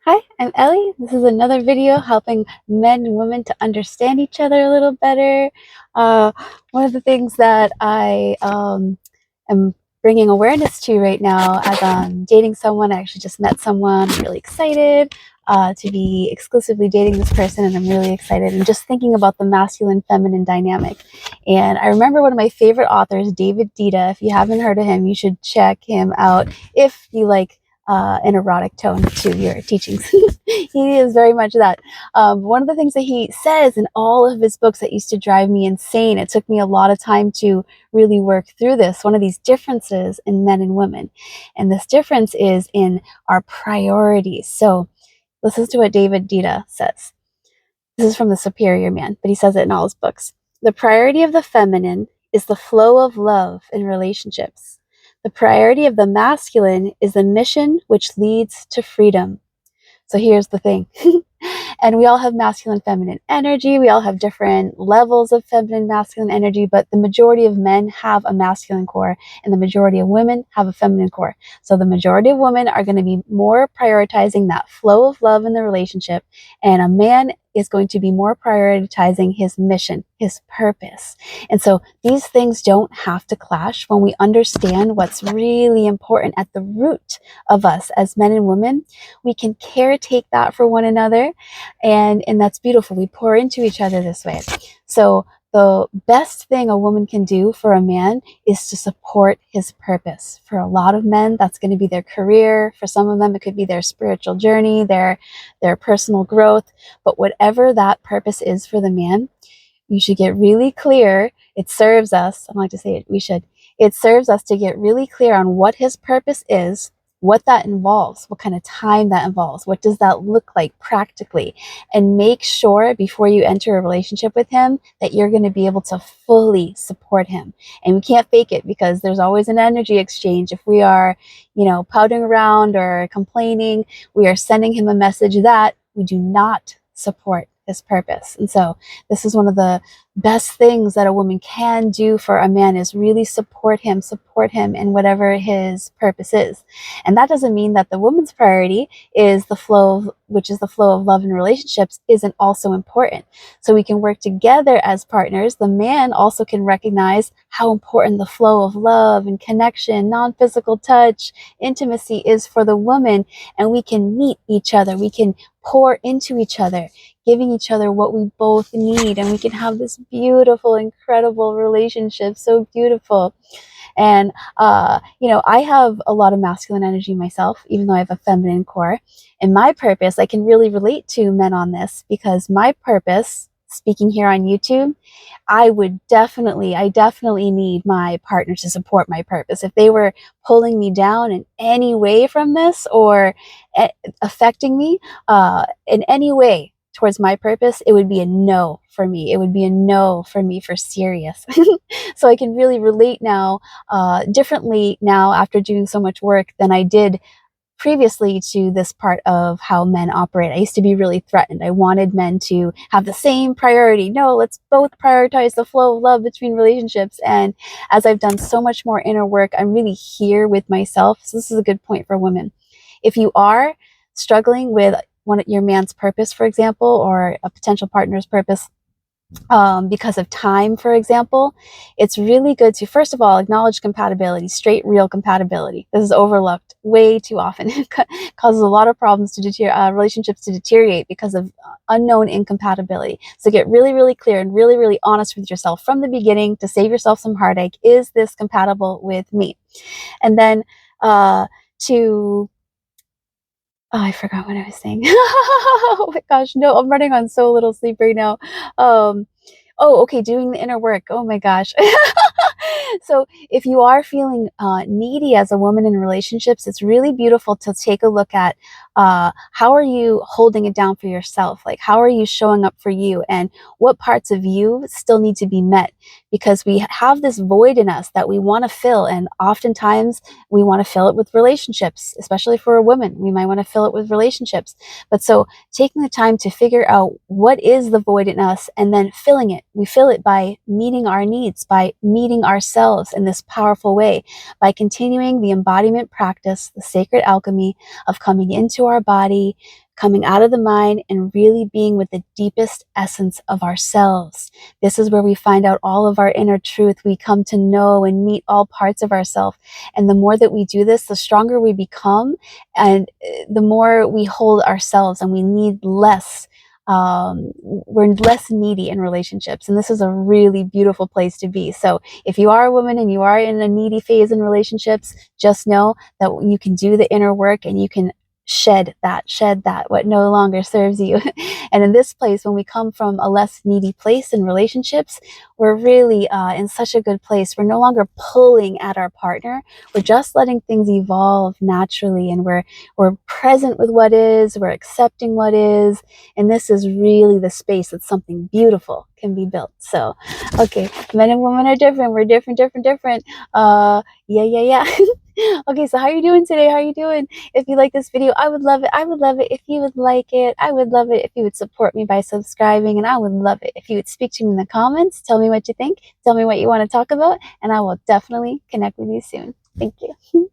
Hi, I'm Ellie. This is another video helping men and women to understand each other a little better. Uh, One of the things that I am bringing awareness to right now as I'm dating someone, I actually just met someone, I'm really excited to be exclusively dating this person, and I'm really excited and just thinking about the masculine-feminine dynamic. And I remember one of my favorite authors, Dedia. If you haven't heard of him, you should check him out if you like an erotic tone to your teachings. He is very much that. One of the things that he says in all of his books that used to drive me insane, it took me a lot of time to really work through this, one of these differences in men and women. And this difference is in our priorities. So listen to what David Deida says. This is from The Superior Man, but he says it in all his books. The priority of the feminine is the flow of love in relationships. The priority of the masculine is the mission which leads to freedom. So here's the thing. And we all have masculine, feminine energy. We all have different levels of feminine, masculine energy, but the majority of men have a masculine core and the majority of women have a feminine core. So the majority of women are going to be more prioritizing that flow of love in the relationship, and a man is going to be more prioritizing his mission, his purpose. And so these things don't have to clash when we understand what's really important at the root of us as men and women. We can caretake that for one another, and that's beautiful. We pour into each other this way. So the best thing a woman can do for a man is to support his purpose. For a lot of men, that's going to be their career. For some of them, it could be their spiritual journey, their personal growth. But whatever that purpose is for the man, you should get really clear. It serves us, I don't like to say it, we should. It serves us to get really clear on what his purpose is, what that involves, what kind of time that involves, what does that look like practically, and make sure before you enter a relationship with him that you're going to be able to fully support him. And we can't fake it, because there's always an energy exchange. If we are, pouting around or complaining, we are sending him a message that we do not support his purpose. And so this is one of the best things that a woman can do for a man, is really support him in whatever his purpose is. And that doesn't mean that the woman's priority is the flow of, which is the flow of love in relationships, isn't also important. So we can work together as partners. The man also can recognize how important the flow of love and connection, non-physical touch, intimacy is for the woman, and we can meet each other. We can pour into each other, giving each other what we both need, and we can have this beautiful, incredible relationship. So beautiful. And I have a lot of masculine energy myself, even though I have a feminine core. And my purpose, I can really relate to men on this, because my purpose, speaking here on YouTube, I definitely need my partner to support my purpose. If they were pulling me down in any way from this, or affecting me in any way towards my purpose, it would be a no for me. It would be a no for me for serious. So I can really relate now, differently now, after doing so much work than I did previously, to this part of how men operate. I used to be really threatened. I wanted men to have the same priority. No, let's both prioritize the flow of love between relationships. And as I've done so much more inner work, I'm really here with myself. So this is a good point for women. If you are struggling with your man's purpose, for example, or a potential partner's purpose, because of time, for example, it's really good to, first of all, acknowledge compatibility, straight, real compatibility. This is overlooked way too often. It causes a lot of problems to relationships to deteriorate because of unknown incompatibility. So get really, really clear and really, really honest with yourself from the beginning to save yourself some heartache. Is this compatible with me? And then to Oh, I forgot what I was saying. Oh my gosh, no, I'm running on so little sleep right now. Um, okay, doing the inner work. Oh my gosh. So if you are feeling needy as a woman in relationships, it's really beautiful to take a look at how are you holding it down for yourself? Like, how are you showing up for you? And what parts of you still need to be met? Because we have this void in us that we want to fill. And oftentimes we want to fill it with relationships, especially for a woman. We might want to fill it with relationships. But so taking the time to figure out what is the void in us and then filling it. We fill it by meeting our needs, by meeting ourselves in this powerful way, by continuing the embodiment practice, the sacred alchemy of coming into our body, coming out of the mind and really being with the deepest essence of ourselves. This is where we find out all of our inner truth. We come to know and meet all parts of ourselves. And the more that we do this, the stronger we become, and the more we hold ourselves, and we need less. We're less needy in relationships, and this is a really beautiful place to be. So if you are a woman and you are in a needy phase in relationships, just know that you can do the inner work and you can shed that what no longer serves you. And in this place, when we come from a less needy place in relationships, we're really in such a good place. We're no longer pulling at our partner. We're just letting things evolve naturally, and we're present with what is, we're accepting what is, and this is really the space that something beautiful can be built. So okay, men and women are different. We're different. Yeah. Okay, so how are you doing today? How are you doing? If you like this video, I would love it. I would love it if you would like it. I would love it if you would support me by subscribing, and I would love it if you would speak to me in the comments. Tell me what you think. Tell me what you want to talk about, and I will definitely connect with you soon. Thank you.